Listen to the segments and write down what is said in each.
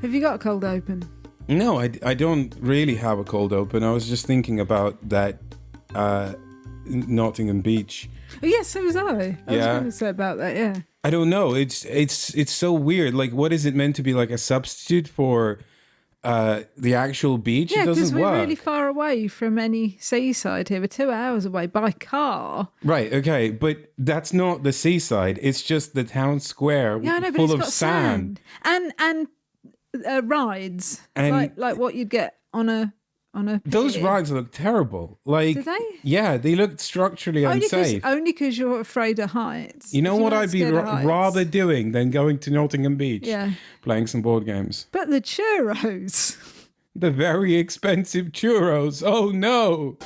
Have you got a cold open? No, I don't really have a cold open. I was just thinking about that Nottingham Beach. Oh, yes, so was I. I was going to say about that, yeah. I don't know. It's so weird. Like, what is it meant to be, like a substitute for the actual beach? Yeah, it doesn't because we're work. really far away from any seaside here. We're 2 hours away by car. Right, okay, but that's not the seaside. It's just the town square Yeah, I know, but full it's of got sand. And rides, And like what you'd get on a those pier. rides look terrible. Like, Do they? Yeah, they look structurally unsafe. Only because you're afraid of heights. You know If what weren't I'd be scared of heights. rather doing than going to Nottingham Beach? Yeah. Playing some board games. But the churros. The very expensive churros. Oh no.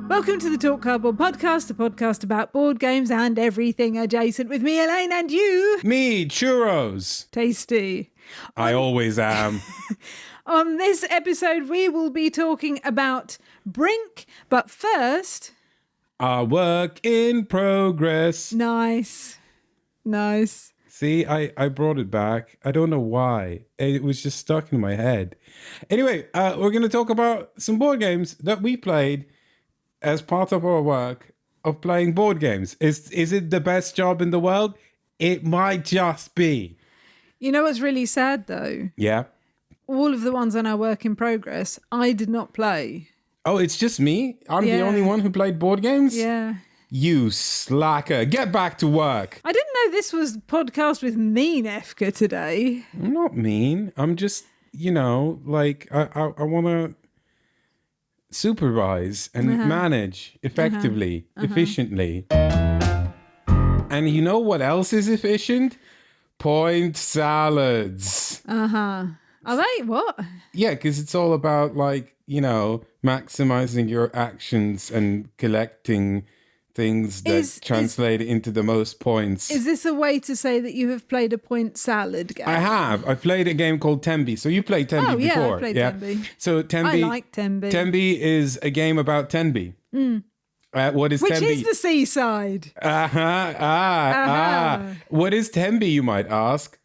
Welcome to the Talk Cardboard Podcast, a podcast about board games and everything adjacent with me, Elaine, and you. Me, churros. Tasty. I always am. On this episode, we will be talking about Brink, but first... Our work in progress. Nice. See, I brought it back. I don't know why. It was just stuck in my head. Anyway, we're going to talk about some board games that we played as part of our work of playing board games. Is it the best job in the world? It might just be. You know what's really sad, though? Yeah. All of the ones on our work in progress, I did not play. Oh, it's just me? I'm the Yeah. only one who played board games? Yeah. You slacker. Get back to work. I didn't know this was a podcast with mean Efka today. I'm not mean. I'm just, like, I want to supervise and manage effectively, efficiently. And you know what else is efficient? Point salads. Are they? What? Yeah, because it's all about, like, maximizing your actions and collecting things that translate into the most points. Is this a way to say that you have played a point salad game? I have. I played a game called Tenby. So you played Tenby before. Yeah, I played Tenby. So Tenby. I like Tenby. Tenby is a game about Tenby. What is Which Tenby? is the seaside. What is Tenby, you might ask?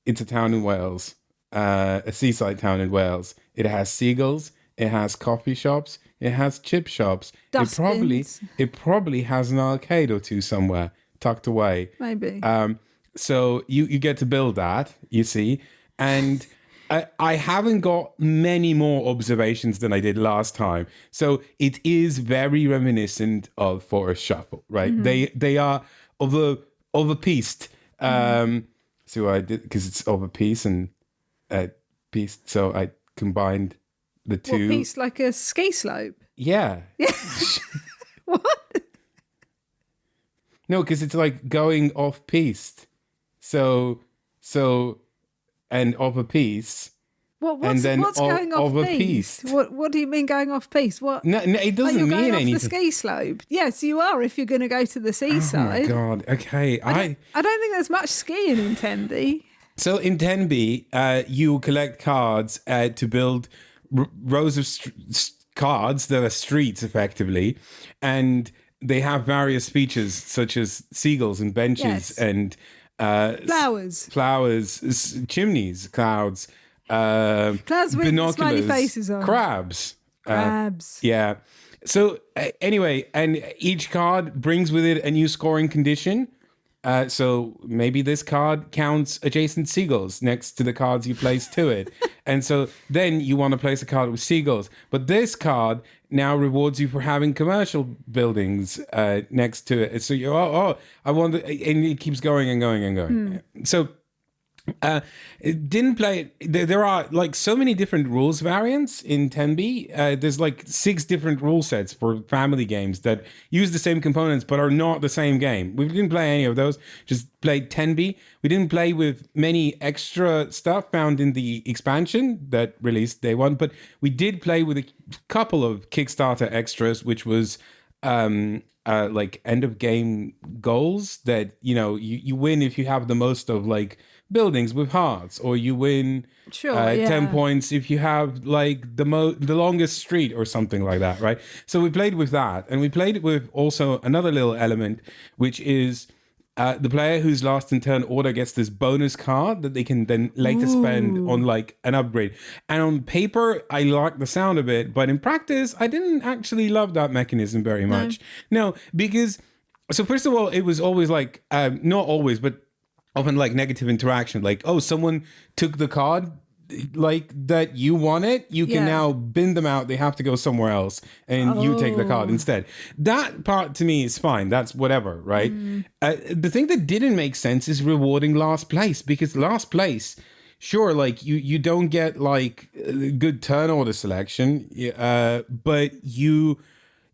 It's a town in Wales, a seaside town in Wales. It has seagulls. It has coffee shops. It has chip shops. Dustbins. It probably has an arcade or two somewhere tucked away. Maybe. So you get to build that, you see. And I haven't got many more observations than I did last time. So it is very reminiscent of Forest Shuffle, right? Mm-hmm. They are over-pieced. So I did, because it's over-piece and pieced. So I combined the two. What piece? Like a ski slope? Yeah. What? No, because it's like going off-piste. So and off a piece. What's going off piste? What do you mean going off piste? What? No, it doesn't you're mean going anything. off the ski slope. Yes, you are if you're going to go to the seaside. Oh my God. Okay. I don't think there's much skiing in Tenby. So in Tenby, you collect cards to build rows of cards that are streets, effectively, and they have various features such as seagulls and benches and flowers, chimneys, clouds, with binoculars, smiley faces on, crabs. Yeah. So anyway, and each card brings with it a new scoring condition. So maybe this card counts adjacent seagulls next to the cards you place to it. And so then you want to place a card with seagulls. But this card now rewards you for having commercial buildings next to it. So you I want to, and it keeps going and going and going. So it didn't play. There are like so many different rules variants in Tenby. There's like 6 different rule sets for family games that use the same components but are not the same game. We didn't play any of those. Just played Tenby. We didn't play with many extra stuff found in the expansion that released day one, but we did play with a couple of Kickstarter extras, which was like end of game goals that you win if you have the most of like buildings with hearts, or you win 10 points if you have like the longest street or something like that, right? So we played with that, and we played with also another little element, which is the player who's last in turn order gets this bonus card that they can then later spend on like an upgrade. And on paper, I like the sound of it, but in practice, I didn't actually love that mechanism very much. No, because so first of all, it was always like not always, but often like negative interaction. Like, oh, someone took the card like that you want it, you can now bin them out. They have to go somewhere else, and you take the card instead. That part to me is fine. That's whatever, right? The thing that didn't make sense is rewarding last place, because last place, sure, like you don't get like good turn order selection, but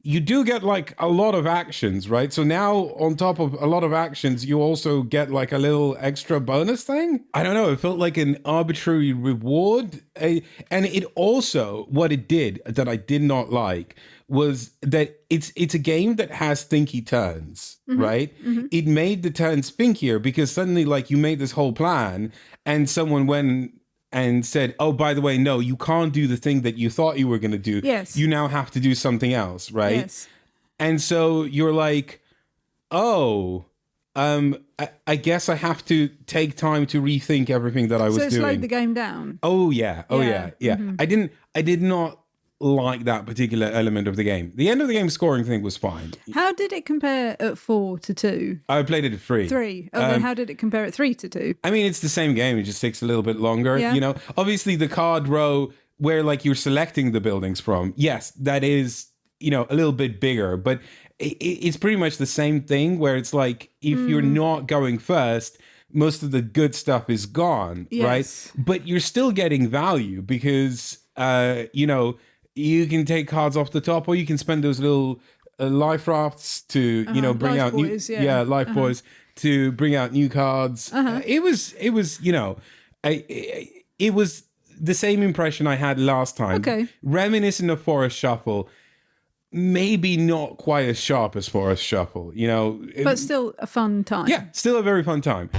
you do get like a lot of actions, right? So now on top of a lot of actions, you also get like a little extra bonus thing. I don't know. It felt like an arbitrary reward. And it also, what it did that I did not like was that it's a game that has thinky turns, right? It made the turns thinkier because suddenly like you made this whole plan and someone went and said, oh, by the way, no, you can't do the thing that you thought you were going to do. Yes. You now have to do something else, right? Yes. And so you're like, oh, I guess I have to take time to rethink everything that I was doing. So it slowed the game down. Oh, yeah. Oh, yeah. I did not like that particular element of the game. The end of the game scoring thing was fine. How did it compare at 4 to 2? I played it at 3. 3. Oh, then how did it compare at 3 to 2? I mean, it's the same game. It just takes a little bit longer. Yeah. You know, obviously the card row where like you're selecting the buildings from. Yes, that is, you know, a little bit bigger, but it's pretty much the same thing where it's like, if you're not going first, most of the good stuff is gone, right? But you're still getting value because, you know, you can take cards off the top, or you can spend those little life rafts to, you know, bring out boys, new, life boys to bring out new cards. It was, you know, it was the same impression I had last time. Okay. Reminiscent of Forest Shuffle, maybe not quite as sharp as Forest Shuffle, you know. But still a fun time. Yeah, still a very fun time.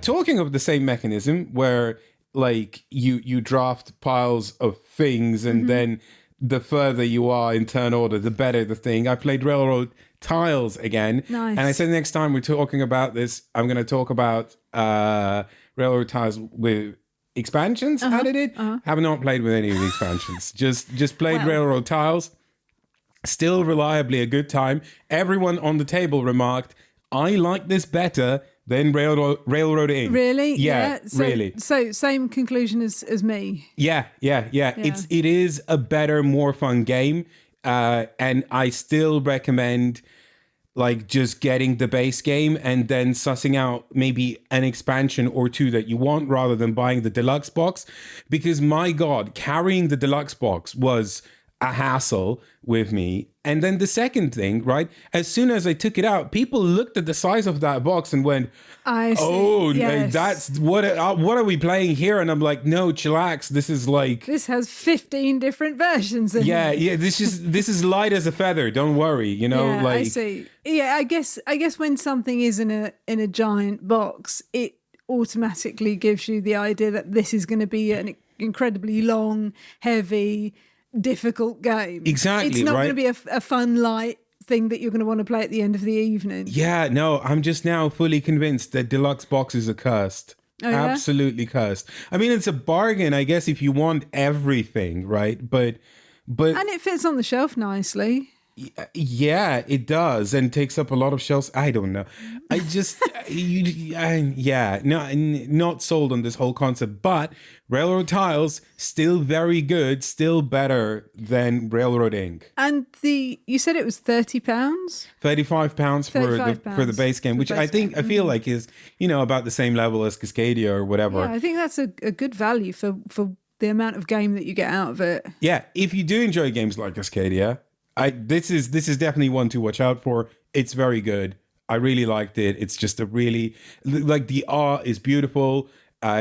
Talking of the same mechanism where like you draft piles of things and then the further you are in turn order, the better the thing. I played Railroad Tiles again. Nice. And I said next time we're talking about this, I'm going to talk about Railroad Tiles with expansions added it. Have not played with any of the expansions. Just played Railroad Tiles. Still reliably a good time. Everyone on the table remarked, I like this better than Railroad Inc. Really? Yeah, really. So same conclusion as me. Yeah. It is a better, more fun game. And I still recommend like just getting the base game and then sussing out maybe an expansion or two that you want rather than buying the deluxe box. Because my God, carrying the deluxe box was a hassle with me. And then the second thing, right? As soon as I took it out, people looked at the size of that box and went, I see. "Oh, Yes. that's what are we playing here?" And I'm like, "No, chillax. This is like This has 15 different versions. yeah. This is light as a feather. Don't worry, you know." Yeah, like I see. Yeah, I guess when something is in a giant box, it automatically gives you the idea that this is going to be an incredibly long, heavy, difficult game. Exactly, It's not right? going to be a fun, light thing that you're going to want to play at the end of the evening. Yeah, no, I'm just now fully convinced that deluxe boxes are cursed. Oh, yeah? Absolutely cursed. I mean, it's a bargain, I guess, if you want everything, right? But And it fits on the shelf nicely. yeah, it does, and takes up a lot of shelves. I don't know. I just, not sold on this whole concept. But Railroad Tiles still very good, still better than Railroad Inc. And you said it was £30? £35 for the base game, which I feel like is, you know, about the same level as Cascadia or whatever. Yeah, I think that's a good value for the amount of game that you get out of it. Yeah, if you do enjoy games like Cascadia, this is definitely one to watch out for. It's very good. I really liked it. It's just a really, like, the art is beautiful.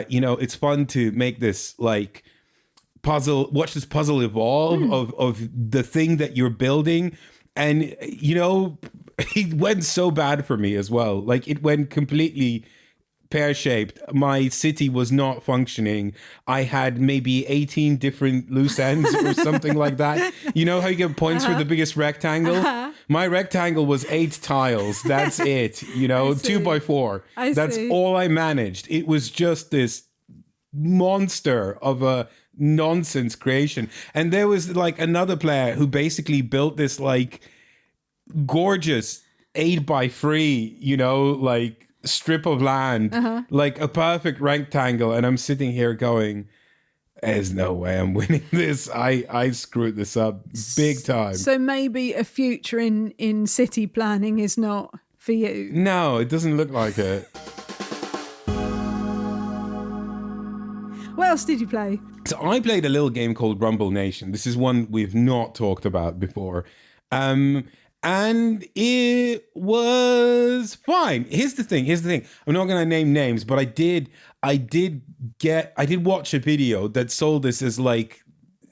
You know, it's fun to make this like puzzle, watch this puzzle evolve of the thing that you're building. And, you know, it went so bad for me as well. Like, it went completely pear-shaped. My city was not functioning. I had maybe 18 different loose ends or something like that. You know how you get points for the biggest rectangle? My rectangle was 8 tiles. That's it. 2x4. That's all I managed. It was just this monster of a nonsense creation. And there was like another player who basically built this like gorgeous 8x3, like strip of land, like a perfect rectangle. And I'm sitting here going, there's no way I'm winning this. I screwed this up big time. So maybe a future in city planning is not for you. No, it doesn't look like it. What else did you play? So I played a little game called Rumble Nation. This is one we've not talked about before. And it was fine. Here's the thing. I'm not going to name names, but I did watch a video that sold this as like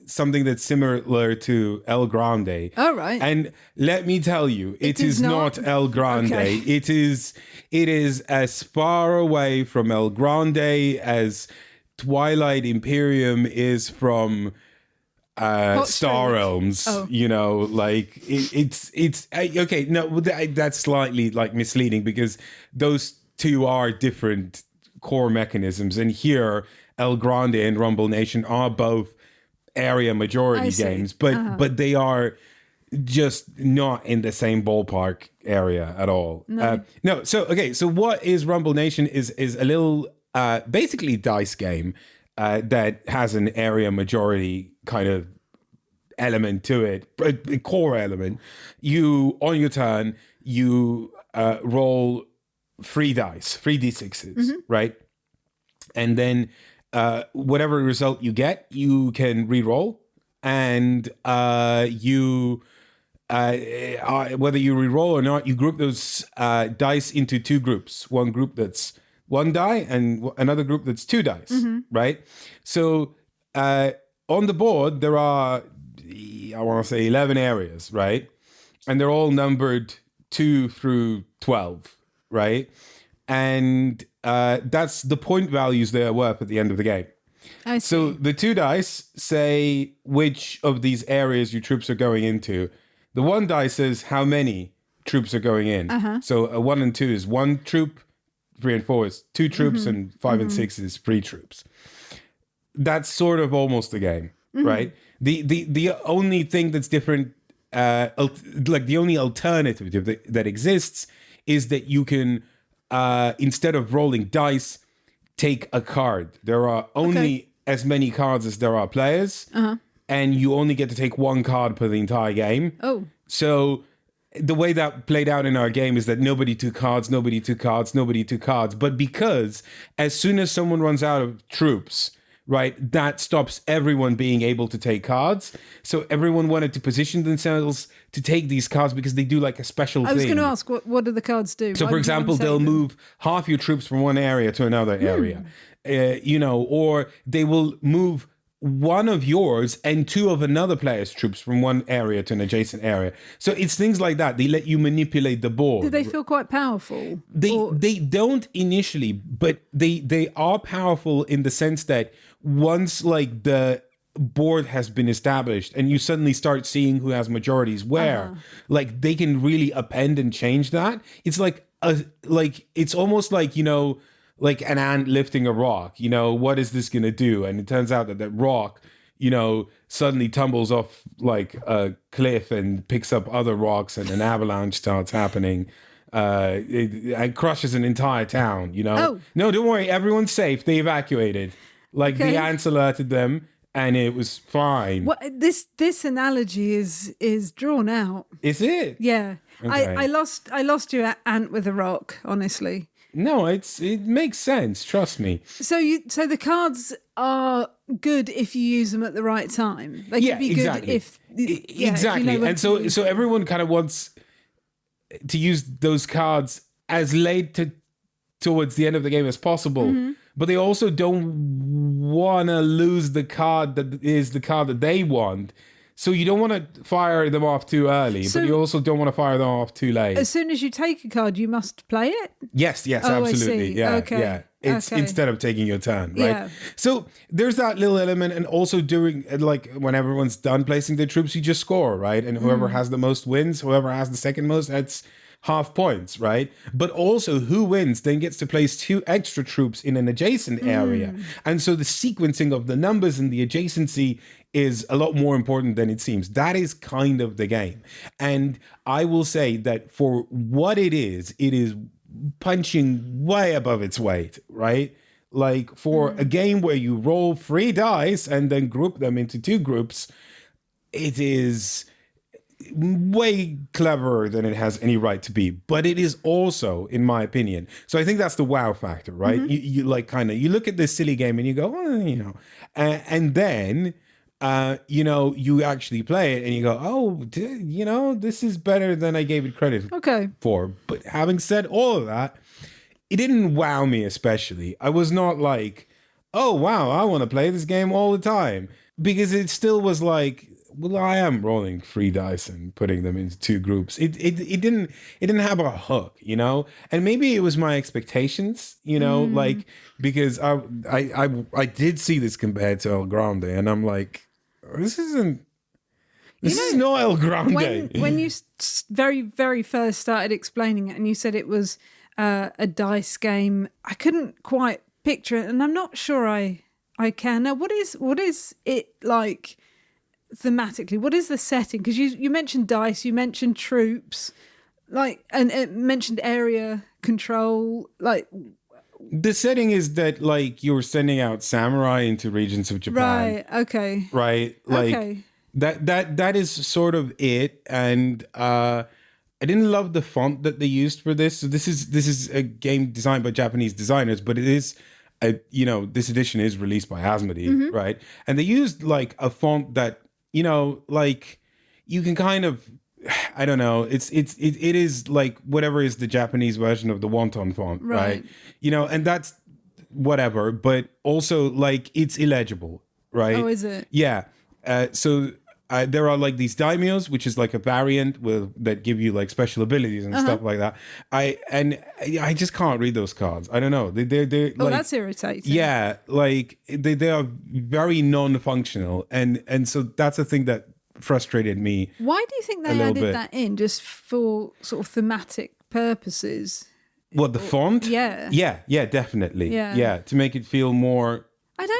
something that's similar to El Grande. Oh, right. And let me tell you, it is not El Grande. Okay. It is as far away from El Grande as Twilight Imperium is from Star Realms. Oh. Like it's okay. No, that's slightly like misleading because those two are different core mechanisms, and here El Grande and Rumble Nation are both area majority games, but they are just not in the same ballpark area at all. No. So what is Rumble Nation is a little basically dice game that has an area majority kind of element to it, a core element. You, on your turn, you roll 3 dice, 3 d6s, right? And then whatever result you get, you can re-roll, and you whether you re-roll or not, you group those dice into 2 groups. One group that's 1 die and another group that's 2 dice, right? So on the board, there are, I want to say 11 areas, right? And they're all numbered 2 through 12, right? And that's the point values they are worth at the end of the game. I see. So the 2 dice say which of these areas your troops are going into. The 1 die says how many troops are going in. So a 1 and 2 is 1 troop, 3 and 4 is 2 troops, and 5 and 6 is 3 troops. That's sort of almost the game, right? The only thing that's different, like the only alternative that exists, is that you can, instead of rolling dice, take a card. There are only as many cards as there are players, and you only get to take 1 card per the entire game. Oh. So the way that played out in our game is that nobody took cards. But because as soon as someone runs out of troops, right, that stops everyone being able to take cards. So everyone wanted to position themselves to take these cards because they do like a special thing. I was going to ask, what do the cards do? So, for example, they'll move half your troops from one area to another area, or they will move 1 of yours and 2 of another player's troops from one area to an adjacent area. So it's things like that. They let you manipulate the board. Do they feel quite powerful? They don't initially, but they are powerful in the sense that once like the board has been established and you suddenly start seeing who has majorities where, like they can really append and change that. It's like it's almost like, like an ant lifting a rock, what is this going to do? And it turns out that rock, suddenly tumbles off like a cliff and picks up other rocks and an avalanche starts happening. It crushes an entire town, Oh. No, don't worry. Everyone's safe. They evacuated. Like the ants alerted them and it was fine. What this analogy is drawn out. Is it? Yeah. Okay. I lost you at ant with a rock, honestly. No, it makes sense. Trust me. So the cards are good if you use them at the right time. They can be good if exactly. If and so everyone kind of wants to use those cards as late towards the end of the game as possible, but they also don't want to lose the card that is the card that they want. So you don't want to fire them off too early, but you also don't want to fire them off too late. As soon as you take a card, you must play it? Yes, Oh, absolutely. I see. Yeah, okay. yeah. It's Okay. instead of taking your turn, right? Yeah. So there's that little element, and also during like when everyone's done placing their troops, you just score, right? And whoever has the most wins, whoever has the second most, that's half points, right? But also who wins then gets to place 2 extra troops in an adjacent area. And so the sequencing of the numbers and the adjacency is a lot more important than it seems. That is kind of the game. And I will say that for what it is punching way above its weight, right? Like for a game where you roll 3 dice and then group them into 2 groups, it is way cleverer than it has any right to be. But it is also, in my opinion, so I think that's the wow factor, right? You like kind of, you look at this silly game and you go, and then you actually play it and you go, oh, this is better than I gave it credit for. But having said all of that, it didn't wow me especially. I was not like, oh, wow, I want to play this game all the time. Because it still was like, well, I am rolling 3 dice and putting them into 2 groups. It didn't have a hook, and maybe it was my expectations, like, because I did see this compared to El Grande, and I'm like, this is not El Grande. When you very, very first started explaining it and you said it was a dice game, I couldn't quite picture it, and I'm not sure I can. Now, what is it like thematically? What is the setting? Because you mentioned dice, you mentioned troops, like, and it mentioned area control, like. The setting is that, like, you're sending out samurai into regions of Japan. Right. Okay. Right. Like, okay. That is sort of it. And I didn't love the font that they used for this. So this is a game designed by Japanese designers, but it is this edition is released by Asmodee, right? And they used like a font that, like you can kind of, I don't know. It is like whatever is the Japanese version of the wonton font, right? And that's whatever, but also like it's illegible, right? Oh, is it? Yeah. So there are like these daimyos, which is like a variant that give you like special abilities and stuff like that. I just can't read those cards. I don't know. They're Oh, like, that's irritating. yeah, like they are very non-functional, and so that's a thing that frustrated me. Why do you think they added that in, just for sort of thematic purposes? What, the font? Yeah. Yeah, definitely. Yeah. To make it feel more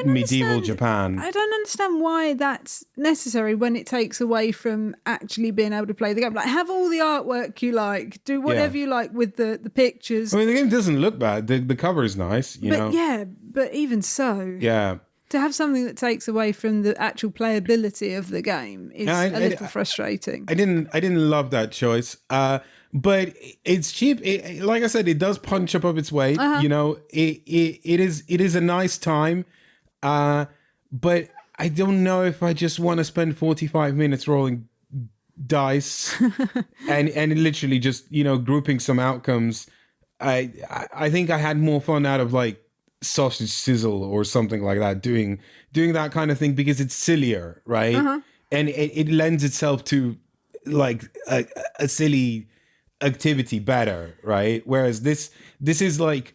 medieval Japan. I don't understand why that's necessary when it takes away from actually being able to play the game. Like, have all the artwork you like, do whatever you like with the pictures. I mean, the game doesn't look bad. The cover is nice, know. Yeah, but even so. Yeah. To have something that takes away from the actual playability of the game is a little frustrating. I didn't love that choice. But it's cheap. Like I said, it does punch up its weight. It is a nice time. But I don't know if I just want to spend 45 minutes rolling dice and literally just, grouping some outcomes. I think I had more fun out of like Sausage Sizzle or something like that, doing that kind of thing, because it's sillier, right? And it lends itself to like a silly activity better, right? Whereas this is like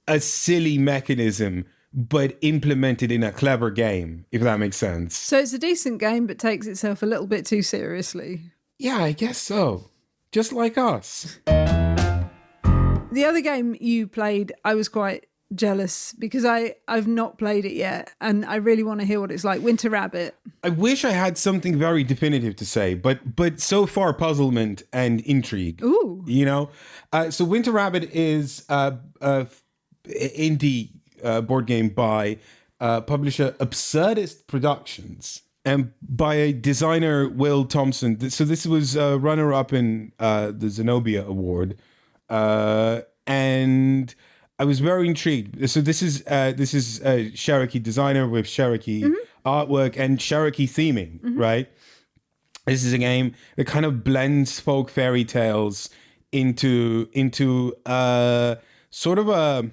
a silly mechanism but implemented in a clever game, if that makes sense. So it's a decent game but takes itself a little bit too seriously. Yeah, I guess so. Just like us. The other game you played, I was quite jealous because I've not played it yet and I really want to hear what it's like. Winter Rabbit. I wish I had something very definitive to say, but so far puzzlement and intrigue. Ooh. So Winter Rabbit is indie board game by publisher Absurdist Productions and by designer Will Thompson. So this was runner-up in the Zenobia Award, and I was very intrigued. So this is a Cherokee designer with Cherokee artwork and Cherokee theming, right? This is a game that kind of blends folk fairy tales into sort of a.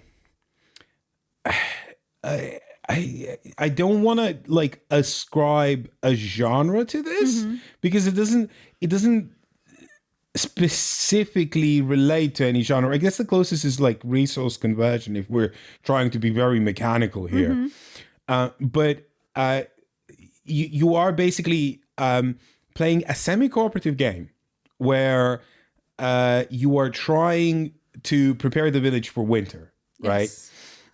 I don't want to like ascribe a genre to this because it doesn't specifically relate to any genre. I guess the closest is like resource conversion if we're trying to be very mechanical here. But you are basically playing a semi-cooperative game where you are trying to prepare the village for winter, right? Yes.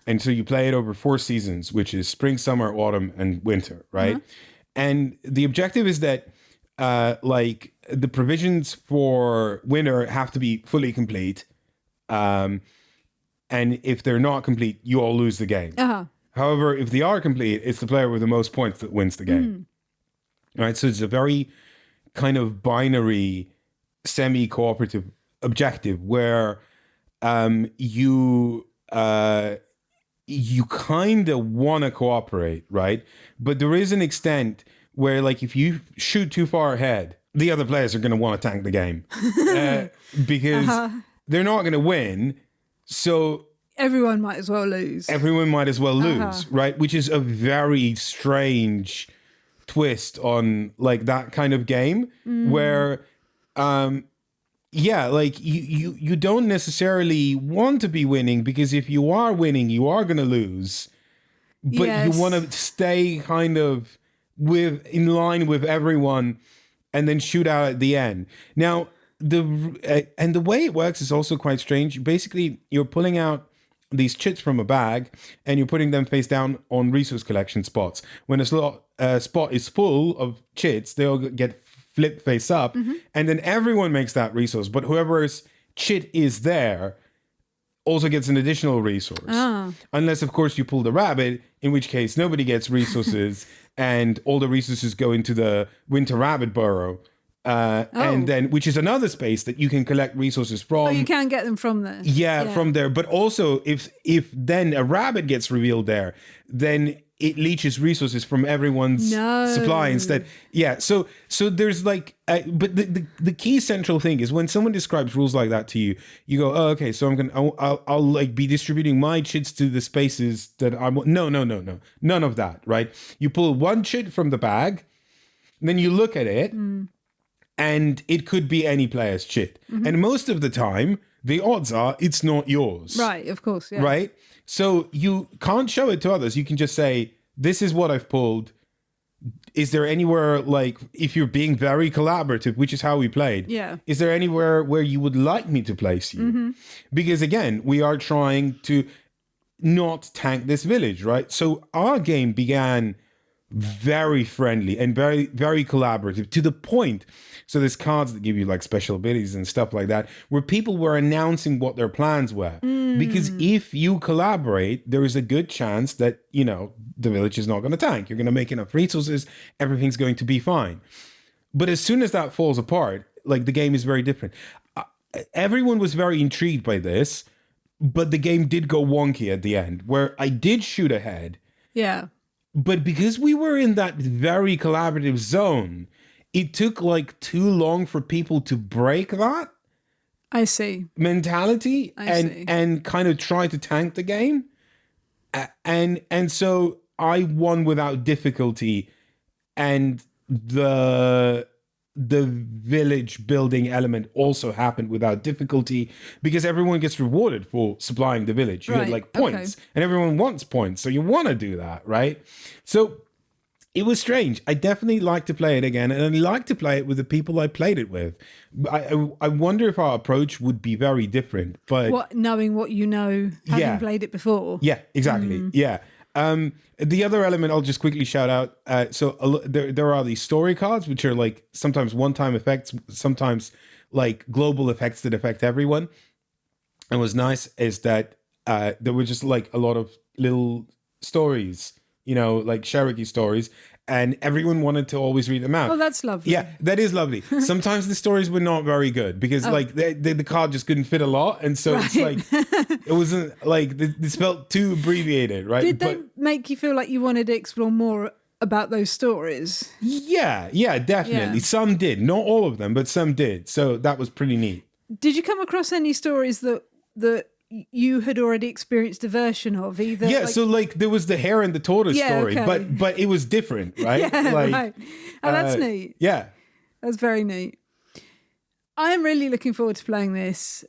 And so you play it over 4 seasons, which is spring, summer, autumn, and winter, right? And the objective is that like the provisions for winter have to be fully complete. And if they're not complete, you all lose the game. However, if they are complete, it's the player with the most points that wins the game. Right? So it's a very kind of binary, semi-cooperative objective where you kind of want to cooperate, right? But there is an extent where, like, if you shoot too far ahead, the other players are going to want to tank the game because they're not going to win. So everyone might as well lose. Everyone might as well lose, right? Which is a very strange twist on like that kind of game where, like you don't necessarily want to be winning because if you are winning, you are going to lose. But you want to stay kind of in line with everyone and then shoot out at the end. Now, the way it works is also quite strange. Basically, you're pulling out these chits from a bag and you're putting them face down on resource collection spots. When a spot is full of chits, they all get flipped face up, and then everyone makes that resource. But whoever's chit is there also gets an additional resource. Unless, of course, you pull the rabbit, in which case nobody gets resources and all the resources go into the winter rabbit burrow. And then, which is another space that you can collect resources from. Oh, you can get them from there. Yeah, from there. But also, if then a rabbit gets revealed there, then it leeches resources from everyone's supply instead. Yeah, so there's like, but the key central thing is when someone describes rules like that to you, you go, oh, okay, so I'll like be distributing my chits to the spaces that I want. No, none of that, right? You pull one chit from the bag, then you look at it. And it could be any player's chit. And most of the time, the odds are it's not yours. Right, of course, yeah. Right? So you can't show it to others. You can just say, this is what I've pulled. Is there anywhere, like, if you're being very collaborative, which is how we played, is there anywhere where you would like me to place you? Because, again, we are trying to not tank this village, right? So our game began very friendly and very, very collaborative to the point. So there's cards that give you like special abilities and stuff like that, where people were announcing what their plans were. Because if you collaborate, there is a good chance that, you know, the village is not going to tank. You're going to make enough resources. Everything's going to be fine. But as soon as that falls apart, like the game is very different. Everyone was very intrigued by this, but the game did go wonky at the end, where I did shoot ahead. Yeah. But because we were in that very collaborative zone, it took like too long for people to break that. I see. Mentality and kind of try to tank the game. And so I won without difficulty, and the village building element also happened without difficulty because everyone gets rewarded for supplying the village. You get like points, and everyone wants points, so you want to do that, right? So it was strange. I definitely like to play it again, and I like to play it with the people I played it with. I wonder if our approach would be very different. But knowing what you know, having played it before. Yeah, exactly. Yeah. The other element I'll just quickly shout out. There are these story cards, which are like sometimes one-time effects, sometimes like global effects that affect everyone. And what's nice is that there were just like a lot of little stories, you know, like Cherokee stories, and everyone wanted to always read them out. Oh, that's lovely. Yeah, that is lovely. Sometimes the stories were not very good because like the card just couldn't fit a lot. And so it's like, it wasn't like, this felt too abbreviated, right? Did they make you feel like you wanted to explore more about those stories? Yeah, definitely. Yeah. Some did. Not all of them, but some did. So that was pretty neat. Did you come across any stories that you had already experienced a version of either? Yeah, so like there was the hare and the tortoise story, but it was different, right? Yeah, right. Oh, that's neat. Yeah. That's very neat. I am really looking forward to playing this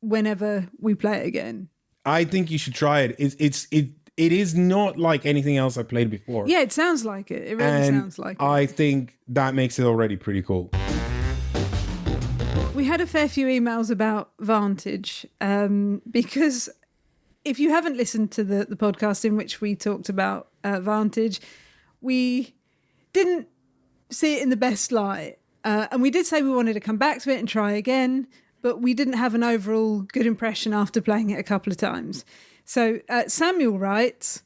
whenever we play it again. I think you should try it. It is not like anything else I played before. Yeah, it sounds like it. It really sounds like it. I think that makes it already pretty cool. We had a fair few emails about Vantage because if you haven't listened to the podcast in which we talked about Vantage, we didn't see it in the best light. And we did say we wanted to come back to it and try again, but we didn't have an overall good impression after playing it a couple of times. So Samuel writes,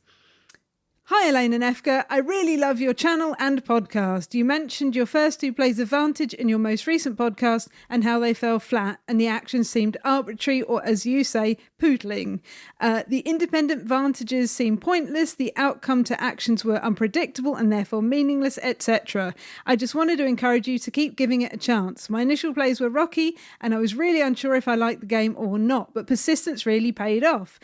"Hi Elaine and Efka, I really love your channel and podcast. You mentioned your first 2 plays of Vantage in your most recent podcast and how they fell flat and the actions seemed arbitrary or, as you say, poodling. The independent Vantages seemed pointless, the outcome to actions were unpredictable and therefore meaningless, etc. I just wanted to encourage you to keep giving it a chance. My initial plays were rocky and I was really unsure if I liked the game or not, but persistence really paid off.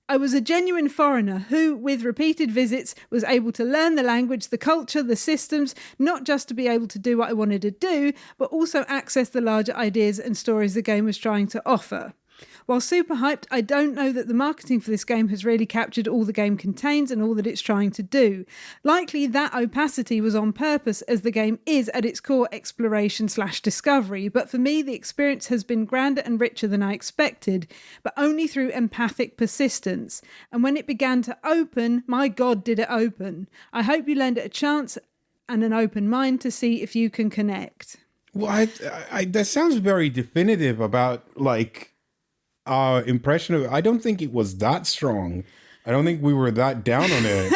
I was a genuine foreigner who, with repeated visits, was able to learn the language, the culture, the systems, not just to be able to do what I wanted to do, but also access the larger ideas and stories the game was trying to offer. While super hyped, I don't know that the marketing for this game has really captured all the game contains and all that it's trying to do. Likely that opacity was on purpose as the game is at its core exploration/discovery, but for me the experience has been grander and richer than I expected, but only through empathic persistence. And when it began to open, my God, did it open. I hope you lend it a chance and an open mind to see if you can connect." Well, I that sounds very definitive about like our impression of it. I don't think it was that strong. I don't think we were that down on it.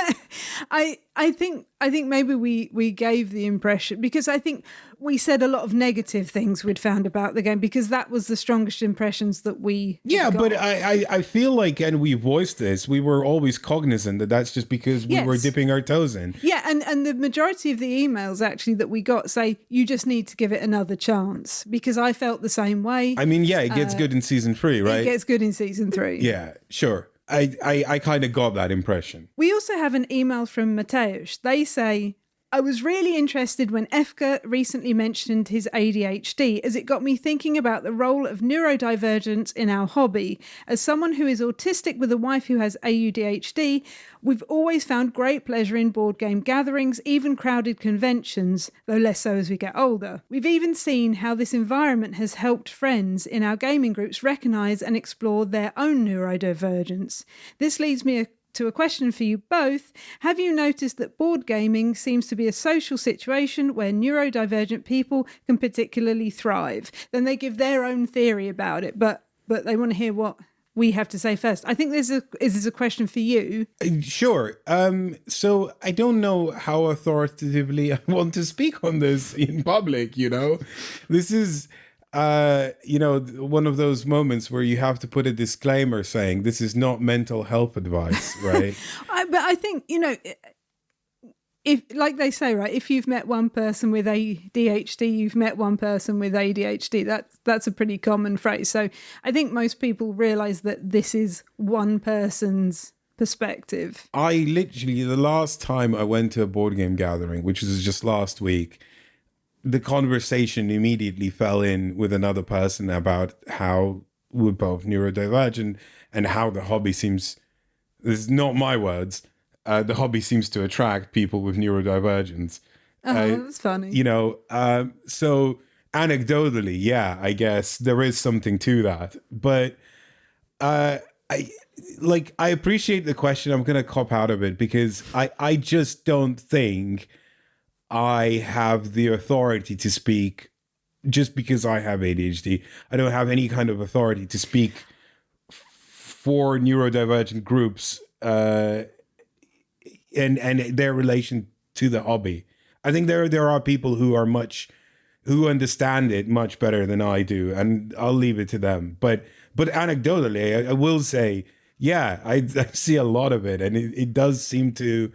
I think maybe we gave the impression, because I think we said a lot of negative things we'd found about the game, because that was the strongest impressions that we got. But I feel like, and we voiced this, we were always cognizant that that's just because we were dipping our toes in. Yeah, and the majority of the emails actually that we got say you just need to give it another chance, because I felt the same way. I mean, yeah, it gets good in season 3, right? It gets good in season 3. Yeah, sure. I kind of got that impression. We also have an email from Mateusz. They say, "I was really interested when Efka recently mentioned his ADHD, as it got me thinking about the role of neurodivergence in our hobby. As someone who is autistic with a wife who has ADHD, we've always found great pleasure in board game gatherings, even crowded conventions, though less so as we get older. We've even seen how this environment has helped friends in our gaming groups recognise and explore their own neurodivergence. This leads me to a question for you both. Have you noticed that board gaming seems to be a social situation where neurodivergent people can particularly thrive?" Then they give their own theory about it, but they want to hear what we have to say first. I think is this a question for you? Sure. So I don't know how authoritatively I want to speak on this in public, you know? This is one of those moments where you have to put a disclaimer saying this is not mental health advice, right? But I think, if, like they say, right, if you've met one person with ADHD, you've met one person with ADHD. That's a pretty common phrase. So I think most people realise that this is one person's perspective. I literally, the last time I went to a board game gathering, which was just last week, the conversation immediately fell in with another person about how we're both neurodivergent and how the hobby seems, this is not my words, the hobby seems to attract people with neurodivergence. That's funny. So anecdotally, yeah, I guess there is something to that. But I appreciate the question. I'm going to cop out of it because I just don't think I have the authority to speak just because I have ADHD. I don't have any kind of authority to speak for neurodivergent groups and their relation to the hobby. I think there are people who understand it much better than I do, and I'll leave it to them. But anecdotally, I will say, yeah, I see a lot of it, and it does seem to,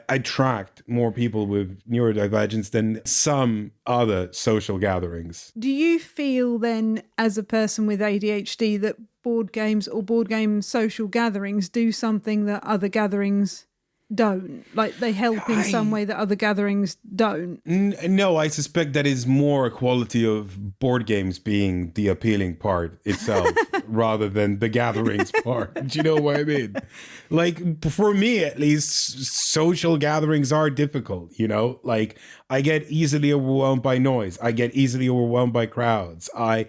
attract more people with neurodivergence than some other social gatherings. Do you feel then, as a person with ADHD, that board games or board game social gatherings do something that other gatherings don't? Like they help in some way that other gatherings don't? No, I suspect that is more a quality of board games being the appealing part itself rather than the gatherings part. Do you know what I mean? Like, for me, at least, social gatherings are difficult, you know? Like, I get easily overwhelmed by noise. I get easily overwhelmed by crowds. I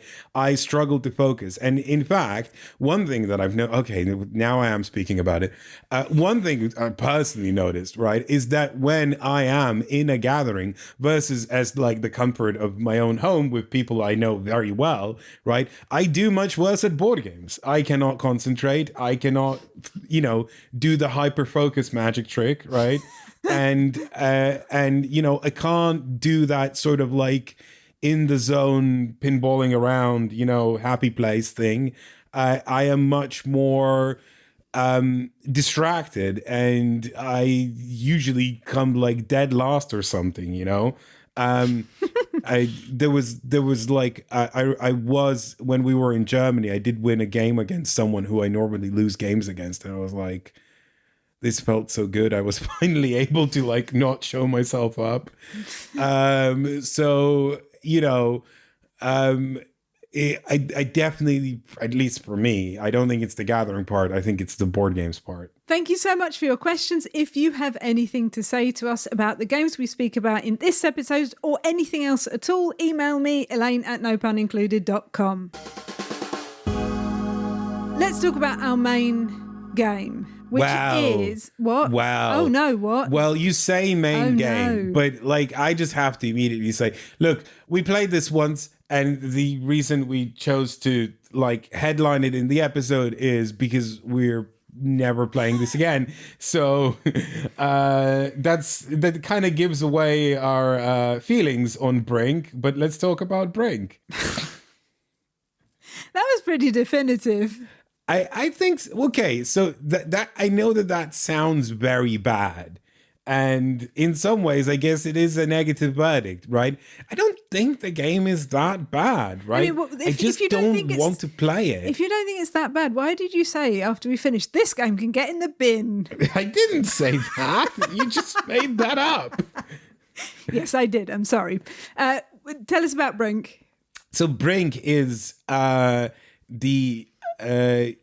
struggle to focus. And in fact, one thing that I've okay, now I am speaking about it. One thing I personally noticed, right, is that when I am in a gathering versus as like the comfort of my own home with people I know very well, right, I do much worse at board games. I cannot concentrate. I cannot, do the hyper focus magic trick, right? and I can't do that sort of like in the zone pinballing around, happy place thing. I am much more distracted, and I usually come like dead last or something, there was like I was, when we were in Germany, I did win a game against someone who I normally lose games against, and I was like, this felt so good. I was finally able to like not show myself up. I definitely, at least for me, I don't think it's the gathering part. I think it's the board games part. Thank you so much for your questions. If you have anything to say to us about the games we speak about in this episode or anything else at all, email me, elaine@nopunincluded.com. Let's talk about our main game, which is what? Wow. Oh no, what? Well, you say main game, but like I just have to immediately say, look, we played this once, and the reason we chose to like headline it in the episode is because we're never playing this again. So that kind of gives away our feelings on Brink, but let's talk about Brink. That was pretty definitive. I think, okay, so that I know that sounds very bad. And in some ways, I guess it is a negative verdict, right? I don't think the game is that bad, right? I just don't want to play it. If you don't think it's that bad, why did you say after we finished, this game can get in the bin? I didn't say that. You just made that up. Yes, I did. I'm sorry. Tell us about Brink. So Brink is the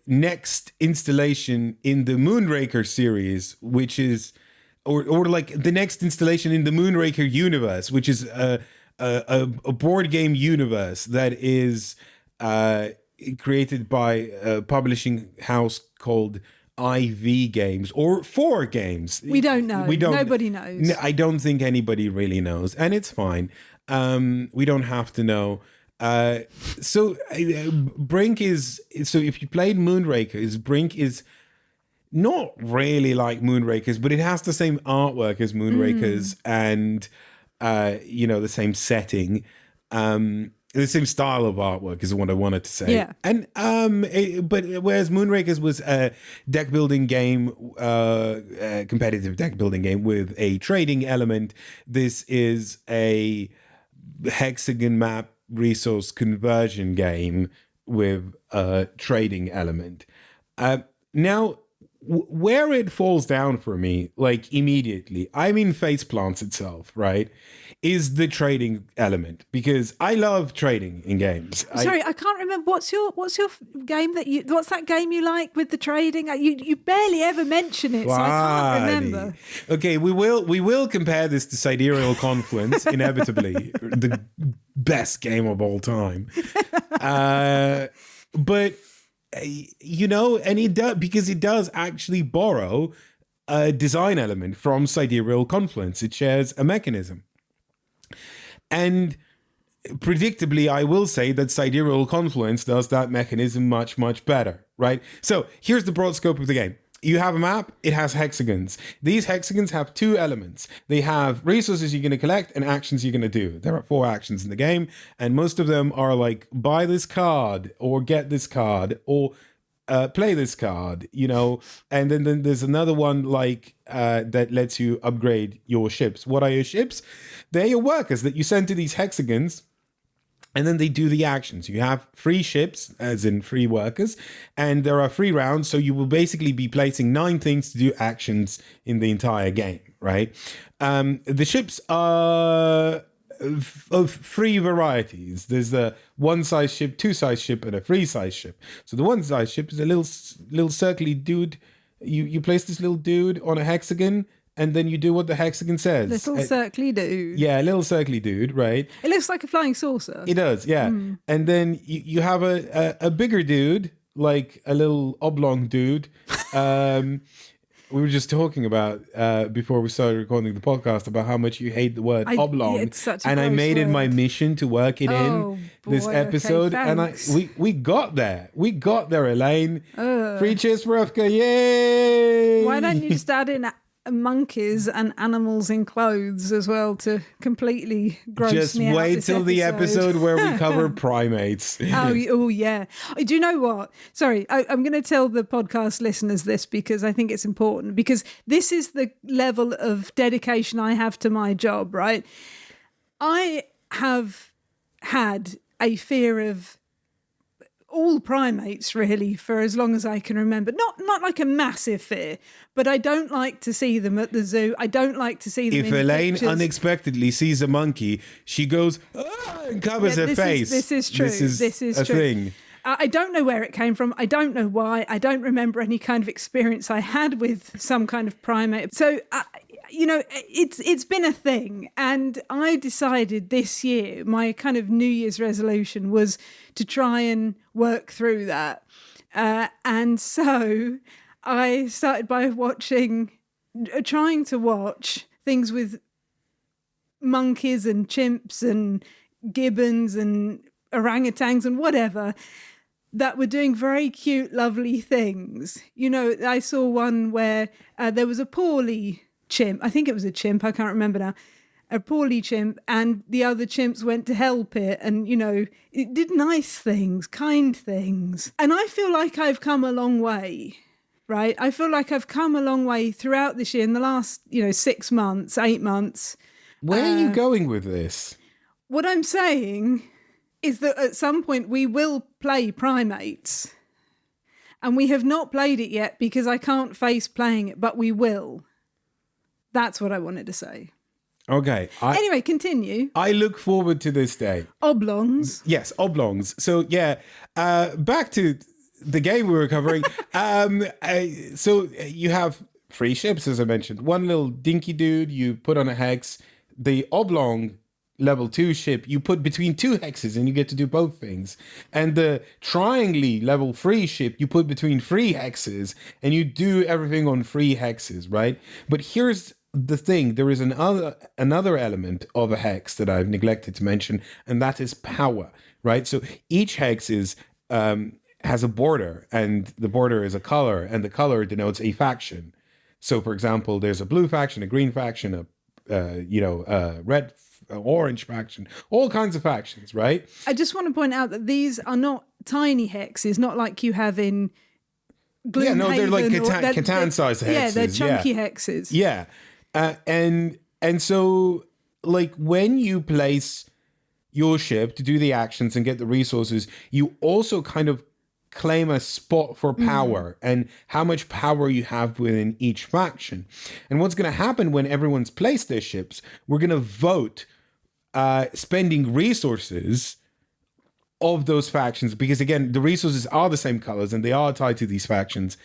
next installation in the Moonraker series, which is or like the next installation in the Moonraker universe, which is a board game universe that is created by a publishing house called IV Games, or 4 Games. We don't know. Nobody knows. I don't think anybody really knows, and it's fine. We don't have to know. So Brink is, so if you played Moonrakers, Brink is not really like Moonrakers, but it has the same artwork as Moonrakers and the same setting, the same style of artwork is what I wanted to say. Yeah. And but whereas Moonrakers was a deck building game, competitive deck building game with a trading element, this is a hexagon map resource conversion game with a trading element. Now, where it falls down for me, like immediately, I mean Faceplants itself, right, is the trading element, because I love trading in games. Sorry, I can't remember. What's your game what's that game you like with the trading? You barely ever mention it, so I can't remember. Okay, we will compare this to Sidereal Confluence, inevitably, the best game of all time. But and it does, because it does actually borrow a design element from Sidereal Confluence. It shares a mechanism. And predictably, I will say that Sidereal Confluence does that mechanism much, much better, right? So here's the broad scope of the game. You have a map, it has hexagons. These hexagons have 2 elements. They have resources you're going to collect and actions you're going to do. There are 4 actions in the game, and most of them are like buy this card or get this card or play this card, and then there's another one like that lets you upgrade your ships. What are your ships? They're your workers that you send to these hexagons, And then they do the actions. You have free ships, as in free workers, and there are free rounds. So you will basically be placing 9 things to do actions in the entire game, right? The ships are of 3 varieties. There's a 1-size ship, 2-size ship, and a 3-size ship. So the 1-size ship is a little circly dude. You place this little dude on a hexagon, and then you do what the hexagon says. Little circly dude. Yeah, a little circly dude, right? It looks like a flying saucer. It does, yeah. And then you have a bigger dude, like a little oblong dude. We were just talking about before we started recording the podcast about how much you hate the word oblong, it's such a and I gross made it my word. mission to work it in this boy, episode, okay, and thanks. we got there. We got there, Elaine. Free cheers for Rufka, yay! Why don't you just add in monkeys and animals in clothes as well to completely gross just me out wait this till the episode where we cover primates. Oh, yeah. Do you know what? Sorry, I'm going to tell the podcast listeners this because I think it's important, because this is the level of dedication I have to my job, right? I have had a fear of all primates really for as long as I can remember. Not like a massive fear, but I don't like to see them at the zoo. I don't like to see them If in Elaine pictures. unexpectedly sees a monkey, she goes, "Ah," and covers her face. This is true. This is a true. thing. I don't know where it came from. I don't know why. I don't remember any kind of experience I had with some kind of primate. So, it's been a thing. And I decided this year, my kind of New Year's resolution was to try and work through that. And so I started by trying to watch things with monkeys and chimps and gibbons and orangutans and whatever that were doing very cute, lovely things. You know, I saw one where there was a poorly chimp. I think it was a chimp. I can't remember now. A poorly chimp, and the other chimps went to help it, and it did nice things, kind things. And I feel like I've come a long way, right? I feel like I've come a long way throughout this year, in the last 6 months, 8 months. Where are you going with this? What I'm saying is that at some point we will play primates, and we have not played it yet because I can't face playing it, but we will. That's what I wanted to say. Okay. Anyway, continue. I look forward to this day. Oblongs. Yes, oblongs. So yeah, back to the game we were covering. So you have 3 ships, as I mentioned. One little dinky dude you put on a hex. The oblong level 2 ship you put between 2 hexes, and you get to do both things. And the triangly level 3 ship you put between 3 hexes, and you do everything on 3 hexes, right? But here's the thing, there is another element of a hex that I've neglected to mention, and that is power, right? So each hex has a border, and the border is a color, and the color denotes a faction. So, for example, there's a blue faction, a green faction, a red, orange faction, all kinds of factions, right? I just want to point out that these are not tiny hexes, not like you have in Gloomhaven. Yeah, no, they're like they're Catan-sized hexes. Yeah, they're chunky hexes. Yeah. And so, like, when you place your ship to do the actions and get the resources, you also kind of claim a spot for power and how much power you have within each faction. And what's going to happen when everyone's placed their ships, we're going to vote spending resources of those factions, because again, the resources are the same colors and they are tied to these factions.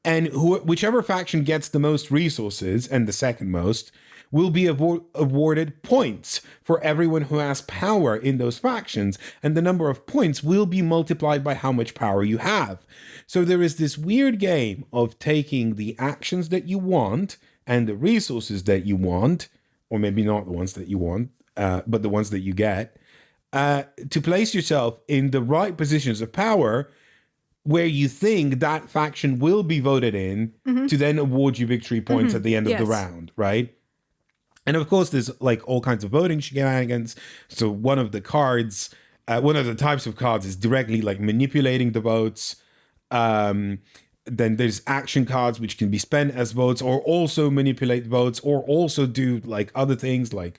And whichever faction gets the most resources, and the second most, will be awarded points for everyone who has power in those factions. And the number of points will be multiplied by how much power you have. So there is this weird game of taking the actions that you want and the resources that you want, or maybe not the ones that you want, but the ones that you get, to place yourself in the right positions of power where you think that faction will be voted in to then award you victory points at the end of the round, right? And of course, there's like all kinds of voting shenanigans. So one of the types of cards is directly like manipulating the votes. Then there's action cards, which can be spent as votes or also manipulate votes or also do like other things like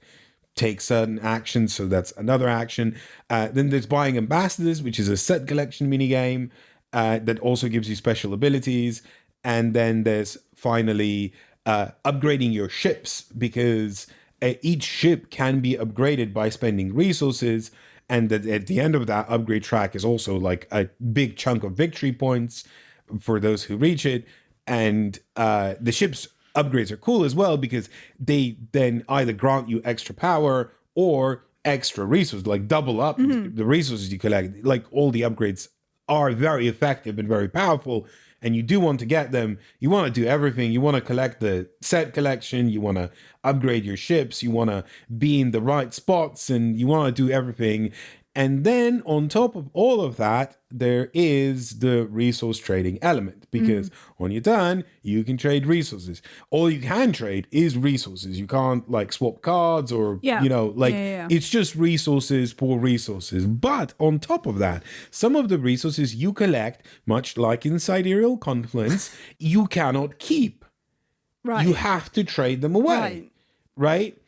take certain actions, so that's another action. Then there's buying ambassadors, which is a set collection minigame that also gives you special abilities. And then there's finally upgrading your ships, because each ship can be upgraded by spending resources. And that at the end of that upgrade track is also like a big chunk of victory points for those who reach it. And the ship's upgrades are cool as well, because they then either grant you extra power or extra resources, like double up the resources you collect. Like, all the upgrades are very effective and very powerful, and you do want to get them. You want to do everything. You want to collect the set collection. You want to upgrade your ships. You want to be in the right spots, and you want to do everything. And then on top of all of that, there is the resource trading element, because on your turn, you can trade resources. All you can trade is resources. You can't like swap cards or, it's just resources for resources. But on top of that, some of the resources you collect, much like in Sidereal Confluence, you cannot keep. Right. You have to trade them away. Right?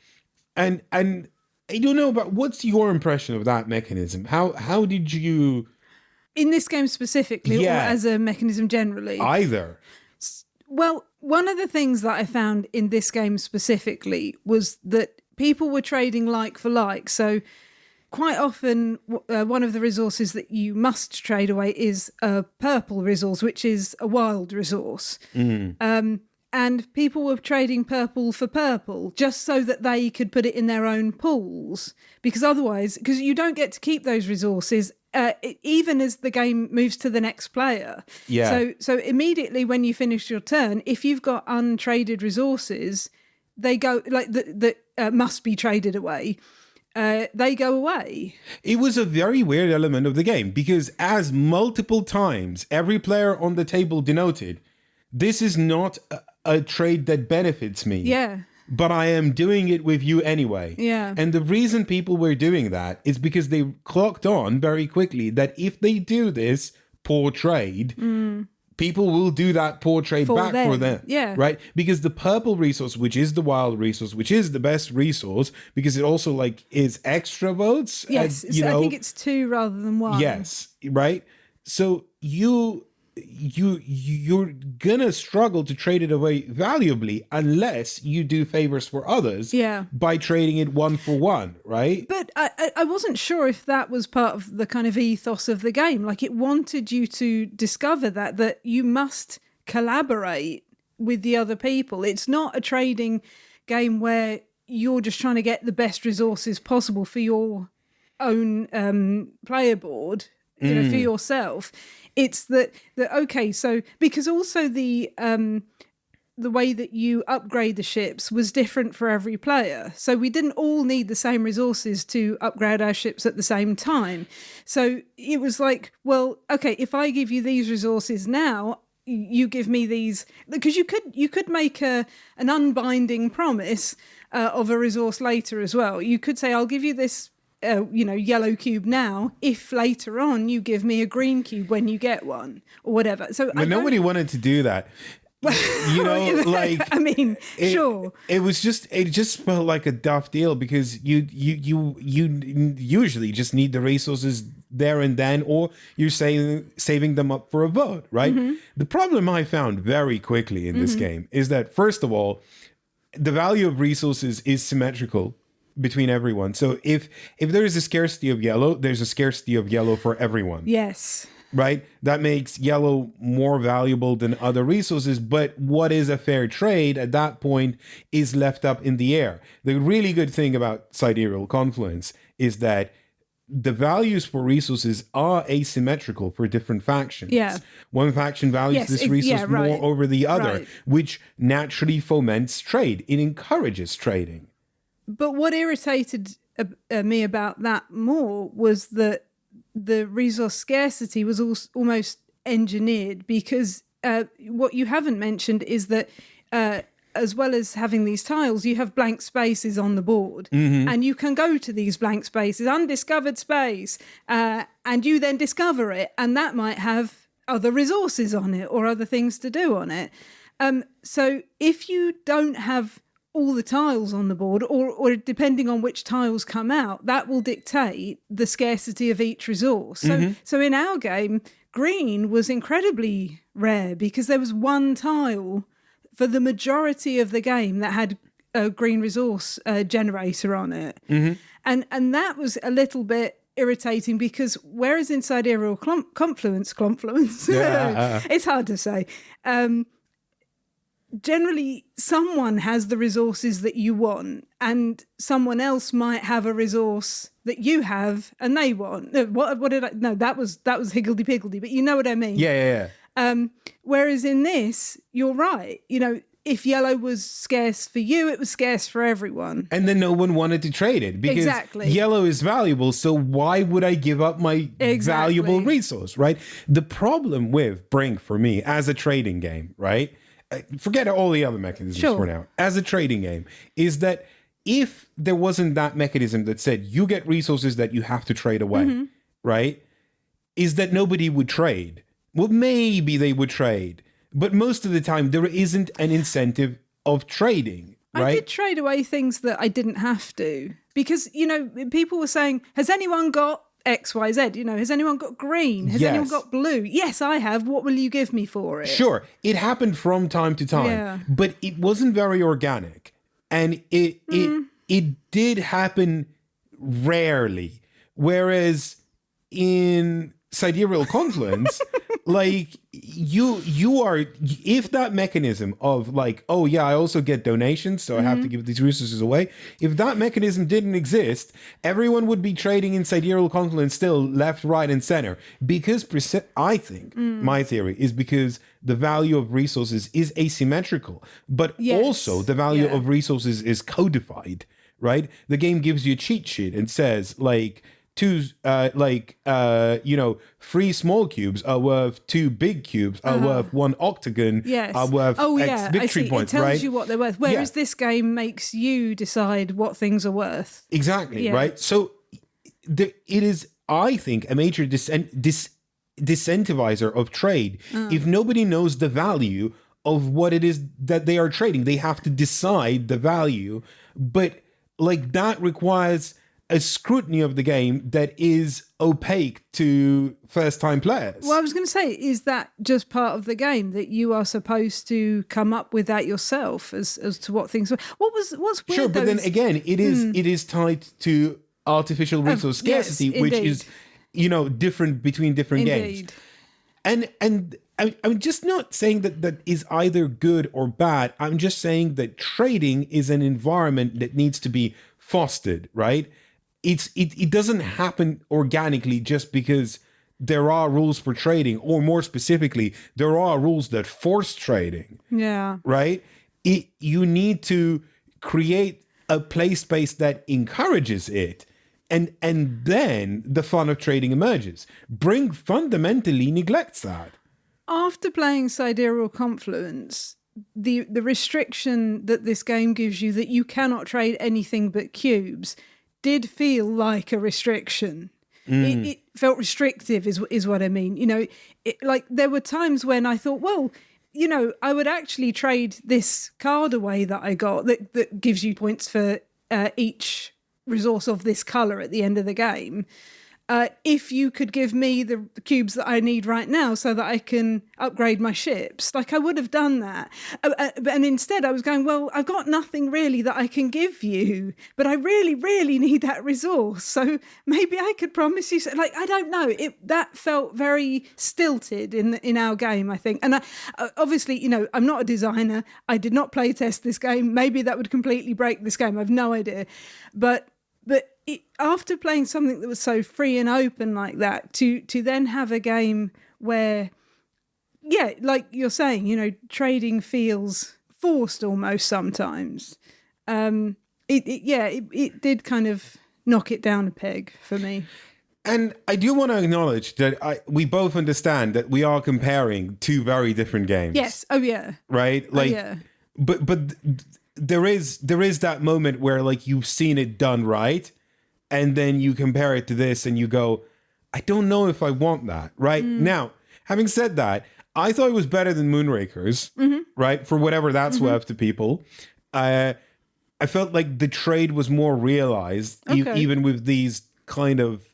And I don't know, but what's your impression of that mechanism? How did you... In this game specifically, or as a mechanism generally? Either. Well, one of the things that I found in this game specifically was that people were trading like for like. So quite often, one of the resources that you must trade away is a purple resource, which is a wild resource. And people were trading purple for purple just so that they could put it in their own pools. Because otherwise, because you don't get to keep those resources even as the game moves to the next player. Yeah. So immediately when you finish your turn, if you've got untraded resources, they go, like, that must be traded away. They go away. It was a very weird element of the game, because as multiple times every player on the table denoted, this is not a trade that benefits me. Yeah. But I am doing it with you anyway. Yeah. And the reason people were doing that is because they clocked on very quickly that if they do this poor trade, people will do that poor trade back for them. Yeah. Right? Because the purple resource, which is the wild resource, which is the best resource, because it also like is extra votes. Yes. I think it's 2 rather than 1. Yes. Right? So you're gonna struggle to trade it away valuably unless you do favors for others by trading it 1 for 1, right? But I wasn't sure if that was part of the kind of ethos of the game. Like, it wanted you to discover that you must collaborate with the other people. It's not a trading game where you're just trying to get the best resources possible for your own player board, for yourself. It's that okay, so because also the way that you upgrade the ships was different for every player. So we didn't all need the same resources to upgrade our ships at the same time. So it was like, well, okay, if I give you these resources now, you give me these, because you could make an unbinding promise of a resource later as well. You could say, I'll give you this yellow cube now, if later on you give me a green cube when you get one, or whatever. So but nobody wanted to do that. I mean, sure. It just felt like a tough deal, because you usually just need the resources there and then, or you're saving them up for a vote, right? The problem I found very quickly in this game is that, first of all, the value of resources is symmetrical between everyone. So if there is a scarcity of yellow, there's a scarcity of yellow for everyone. Yes. Right? That makes yellow more valuable than other resources. But what is a fair trade at that point is left up in the air. The really good thing about Sidereal Confluence is that the values for resources are asymmetrical for different factions. Yeah. One faction values this resource more over the other, which naturally foments trade. It encourages trading. But what irritated me about that more was that the resource scarcity was almost engineered, because what you haven't mentioned is that as well as having these tiles, you have blank spaces on the board, and you can go to these blank spaces, undiscovered space, and you then discover it, and that might have other resources on it or other things to do on it. So if you don't have all the tiles on the board, or depending on which tiles come out, that will dictate the scarcity of each resource. So in our game, green was incredibly rare because there was one tile for the majority of the game that had a green resource generator on it. And that was a little bit irritating because whereas in Sidereal Confluence, it's hard to say, generally someone has the resources that you want and someone else might have a resource that you have and they want. What did I, no, that was higgledy-piggledy, but you know what I mean. Yeah. Whereas in this, you're right, you know, if yellow was scarce for you, it was scarce for everyone. And then no one wanted to trade it because yellow is valuable. So why would I give up my valuable resource, right? The problem with Brink for me as a trading game, right? Forget all the other mechanisms for now. As a trading game, is that if there wasn't that mechanism that said you get resources that you have to trade away, right? Is that nobody would trade. Well, maybe they would trade. But most of the time, there isn't an incentive of trading, right? I did trade away things that I didn't have to. Because, you know, people were saying, has anyone got X, Y, Z? You know, has anyone got green? Has anyone got blue? Yes, I have. What will you give me for it? Sure. It happened from time to time, but it wasn't very organic. And it did happen rarely. Whereas in Sidereal Confluence, like you are, if that mechanism of like, oh yeah, I also get donations, so I have to give these resources away. If that mechanism didn't exist, everyone would be trading in Sidereal Confluence still left, right, and center. Because I think my theory is because the value of resources is asymmetrical, but also the value of resources is codified, right? The game gives you a cheat sheet and says like, two, three small cubes are worth two big cubes, are worth one octagon, are worth X victory points, it tells right? you what they're worth. Whereas this game makes you decide what things are worth. Exactly, right? So it is, I think, a major disincentivizer of trade. If nobody knows the value of what it is that they are trading, they have to decide the value. But like that requires a scrutiny of the game that is opaque to first-time players. Well, I was going to say, is that just part of the game that you are supposed to come up with that yourself as to what things are? What's weird? Sure, but then again, it is tied to artificial resource scarcity, which is, you know, different between different games. And I'm just not saying that is either good or bad. I'm just saying that trading is an environment that needs to be fostered, right? It doesn't happen organically just because there are rules for trading, or more specifically, there are rules that force trading. Yeah. Right? You need to create a play space that encourages it. And then the fun of trading emerges. Brink fundamentally neglects that. After playing Sidereal Confluence, the restriction that this game gives you that you cannot trade anything but cubes did feel like a restriction. It felt restrictive is what I mean. You know, like there were times when I thought, well, you know, I would actually trade this card away that I got that gives you points for each resource of this colour at the end of the game. If you could give me the cubes that I need right now so that I can upgrade my ships, like I would have done that. And instead I was going, well, I've got nothing really that I can give you, but I really, really need that resource. So maybe I could promise you, like, I don't know. That felt very stilted in our game, I think. And obviously, you know, I'm not a designer. I did not play test this game. Maybe that would completely break this game. I've no idea. But after playing something that was so free and open like that, to then have a game where, yeah, like you're saying, you know, trading feels forced almost sometimes. It did kind of knock it down a peg for me. And I do want to acknowledge that we both understand that we are comparing two very different games. Yes. Oh yeah. Right. Like, but there is that moment where like you've seen it done right. And then you compare it to this and you go, I don't know if I want that, right? Now, having said that, I thought it was better than Moonrakers, right? For whatever that's worth to people. I felt like the trade was more realized, even with these kind of,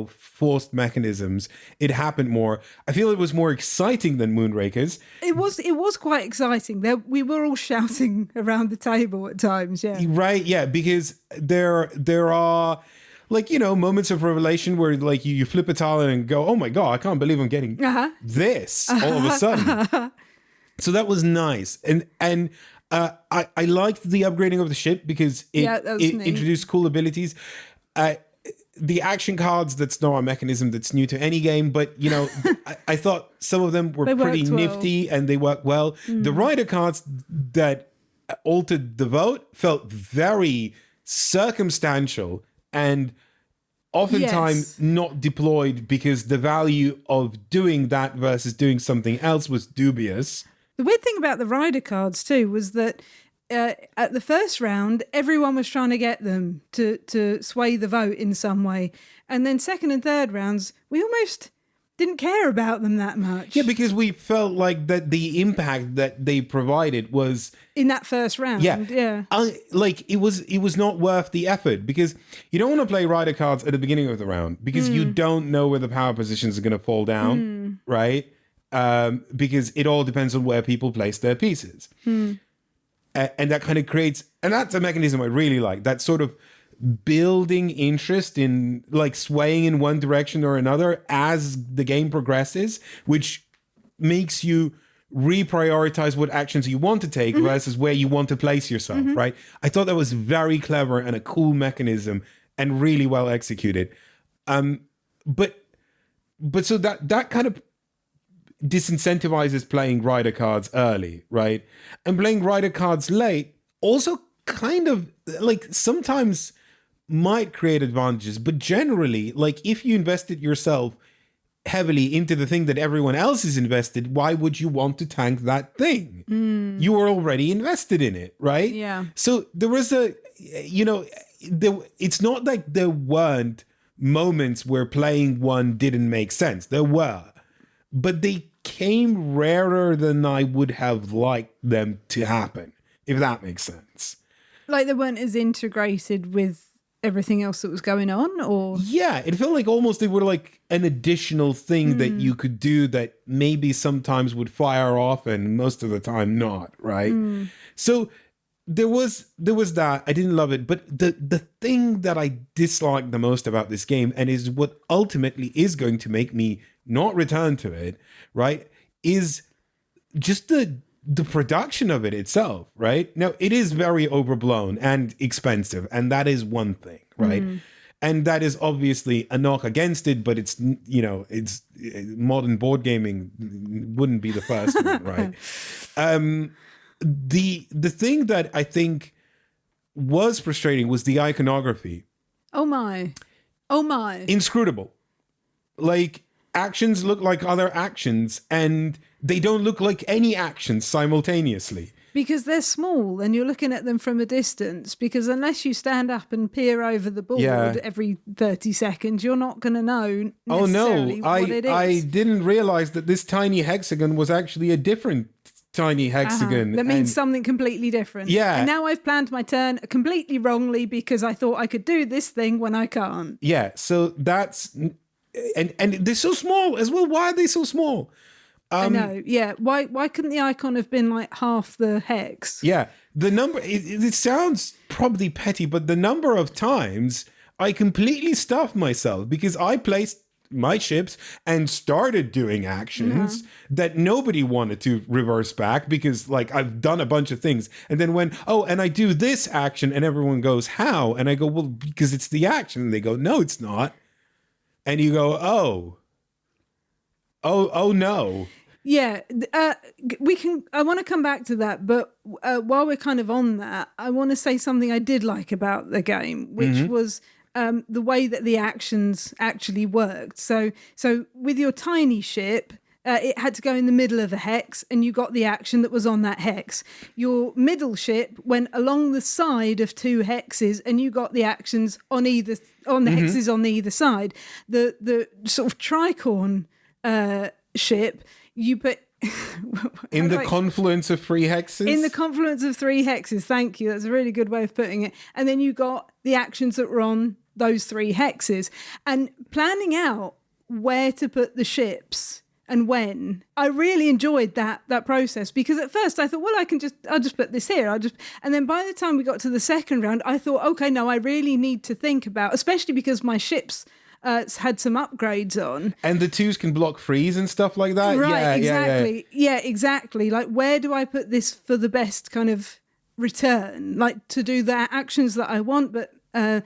forced mechanisms. It happened more. I feel it was more exciting than Moonrakers. It was quite exciting. We were all shouting around the table at times, yeah. Right, yeah, because there are moments of revelation where you flip a tile and go, oh my God, I can't believe I'm getting this all of a sudden. So that was nice. And I liked the upgrading of the ship because it introduced cool abilities. The action cards, that's not a mechanism that's new to any game, but I thought some of them were pretty nifty and they worked well. The rider cards that altered the vote felt very circumstantial and oftentimes not deployed because the value of doing that versus doing something else was dubious. The weird thing about the rider cards too was that at the first round, everyone was trying to get them to sway the vote in some way. And then second and third rounds, we almost didn't care about them that much. Yeah, because we felt like that the impact that they provided was... in that first round, yeah. It was not worth the effort because you don't want to play rider cards at the beginning of the round because you don't know where the power positions are going to fall down, right? Because it all depends on where people place their pieces. And that kind of creates, and that's a mechanism I really like, that sort of building interest in swaying in one direction or another as the game progresses, which makes you reprioritize what actions you want to take versus where you want to place yourself, right? I thought that was very clever and a cool mechanism and really well executed. But so that kind of disincentivizes playing rider cards early, right? And playing rider cards late also kind of sometimes might create advantages, but generally, if you invested yourself heavily into the thing that everyone else is invested, why would you want to tank that thing? You were already invested in it, right? Yeah. So there was it's not like there weren't moments where playing one didn't make sense. There were. But they came rarer than I would have liked them to happen, if that makes sense. Like they weren't as integrated with everything else that was going on, or? Yeah, it felt like almost they were like an additional thing that you could do that maybe sometimes would fire off and most of the time not, right? So there was that. I didn't love it, but the thing that I disliked the most about this game, and is what ultimately is going to make me not return to it, right, is just the production of it itself, right? Now, it is very overblown and expensive, and that is one thing, right? And that is obviously a knock against it, but it's, it's modern board gaming wouldn't be the first one, right? The thing that I think was frustrating was the iconography. Oh my. Inscrutable. Actions look like other actions, and they don't look like any actions simultaneously. Because they're small and you're looking at them from a distance, because unless you stand up and peer over the board every 30 seconds, you're not going to know necessarily what it is. I didn't realize that this tiny hexagon was actually a different tiny hexagon. That means something completely different. Yeah. And now I've planned my turn completely wrongly because I thought I could do this thing when I can't. Yeah, so that's... And they're so small as well. Why are they so small? I know, yeah. Why couldn't the icon have been like half the hex? Yeah, the number, it sounds probably petty, but the number of times I completely stuffed myself because I placed my ships and started doing actions that nobody wanted to reverse back because I've done a bunch of things. And then and I do this action and everyone goes, how? And I go, well, because it's the action. And they go, no, it's not. And you go, oh no. Yeah, I want to come back to that, but while we're kind of on that, I want to say something I did like about the game, which was the way that the actions actually worked. So with your tiny ship, it had to go in the middle of a hex, and you got the action that was on that hex. Your middle ship went along the side of two hexes, and you got the actions on the hexes on either side. The sort of tricorn ship, you put In the confluence of three hexes? In the confluence of three hexes, thank you. That's a really good way of putting it. And then you got the actions that were on those three hexes. And planning out where to put the ships and when, I really enjoyed that process, because at first I thought, well, I'll just put this here. And then by the time we got to the second round, I thought, okay, no, I really need to think about, especially because my ships had some upgrades on. And the twos can block freeze and stuff like that? Right, yeah, exactly. Yeah, exactly. Like, where do I put this for the best kind of return? Like, to do the actions that I want, but to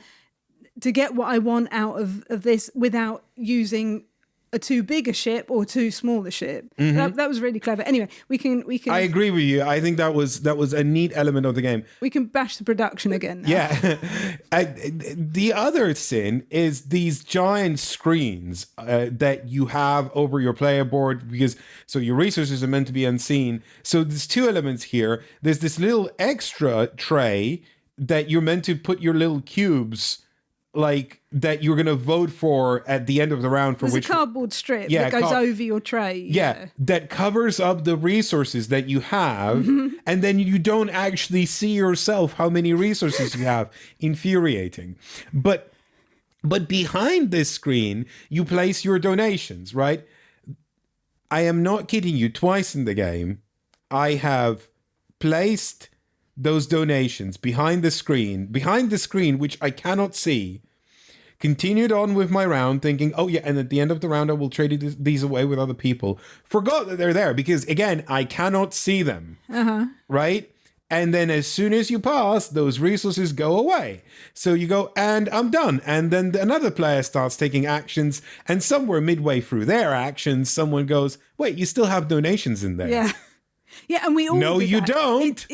get what I want out of this without using a too big a ship or too small a ship. That was really clever. Anyway, we can. I agree with you. I think that was a neat element of the game. We can bash the production again now. Yeah. The other sin is these giant screens that you have over your player board, so your resources are meant to be unseen. So there's two elements here. There's this little extra tray that you're meant to put your little cubes, like, that you're going to vote for at the end of the round. There's a cardboard strip that goes over your tray. Yeah, that covers up the resources that you have, and then you don't actually see yourself how many resources you have. Infuriating. But behind this screen, you place your donations, right? I am not kidding you. Twice in the game, I have placed those donations behind the screen, which I cannot see, continued on with my round thinking, oh yeah, and at the end of the round, I will trade these away with other people. Forgot that they're there because, again, I cannot see them, right? And then as soon as you pass, those resources go away. So you go, and I'm done. And then another player starts taking actions, and somewhere midway through their actions, someone goes, wait, you still have donations in there. Yeah. Yeah, and we all No, did you that. don't.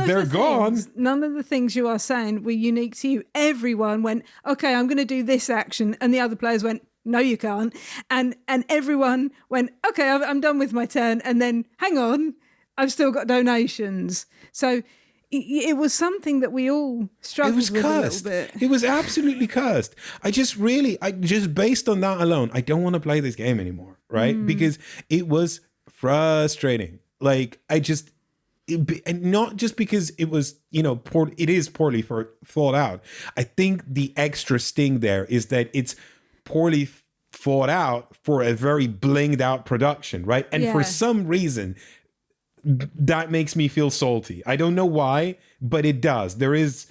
They're gone. None of the things you are saying were unique to you. Everyone went, okay, I'm going to do this action, and the other players went, no, you can't. And everyone went, okay, I'm done with my turn. And then, hang on, I've still got donations. So it was something that we all struggled with cursed. a little bit. It was absolutely cursed. I just based on that alone, I don't want to play this game anymore, right? Because it was frustrating. Like, and not just because it was, it is poorly thought out. I think the extra sting there is that it's poorly thought out for a very blinged out production, right? And for some reason, that makes me feel salty. I don't know why, but it does. There is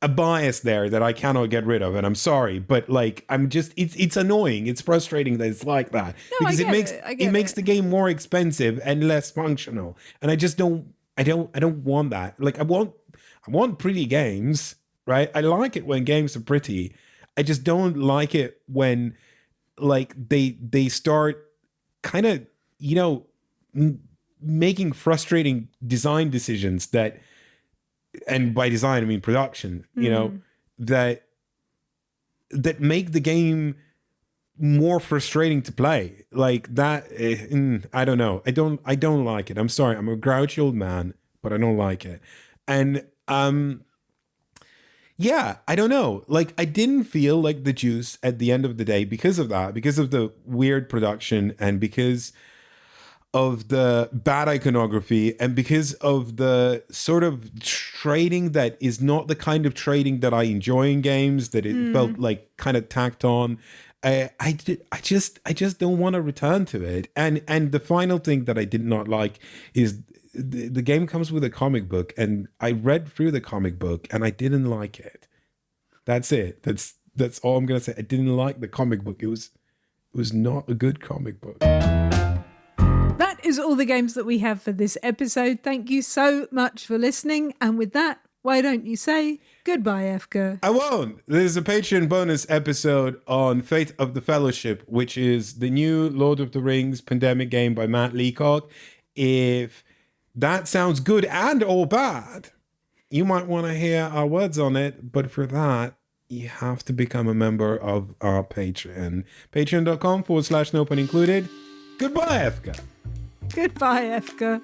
a bias there that I cannot get rid of, and I'm sorry, but like, it's annoying. It's frustrating that it's like that, because it makes the game more expensive and less functional. And I just don't want that. Like, I want pretty games, right? I like it when games are pretty. I just don't like it when, like, they start kind of, making frustrating design decisions that, and by design I mean production, that make the game more frustrating to play. Like that, I don't know. I don't like it. I'm sorry. I'm a grouchy old man, but I don't like it. And yeah, I don't know. Like, I didn't feel like the juice at the end of the day because of that, because of the weird production, and because of the bad iconography, and because of the sort of trading that is not the kind of trading that I enjoy in games, that it felt like kind of tacked on. I just don't want to return to it. And the final thing that I did not like is the game comes with a comic book, and I read through the comic book and I didn't like it. That's it. That's all I'm gonna say. I didn't like the comic book. It was not a good comic book. That is all the games that we have for this episode. Thank you so much for listening. And with that, why don't you say goodbye, Efka? I won't. There's a Patreon bonus episode on Fate of the Fellowship, which is the new Lord of the Rings pandemic game by Matt Leacock. If that sounds good and or bad, you might want to hear our words on it. But for that, you have to become a member of our Patreon. Patreon.com/NoPunIncluded. Goodbye, Efka. Goodbye, Efka.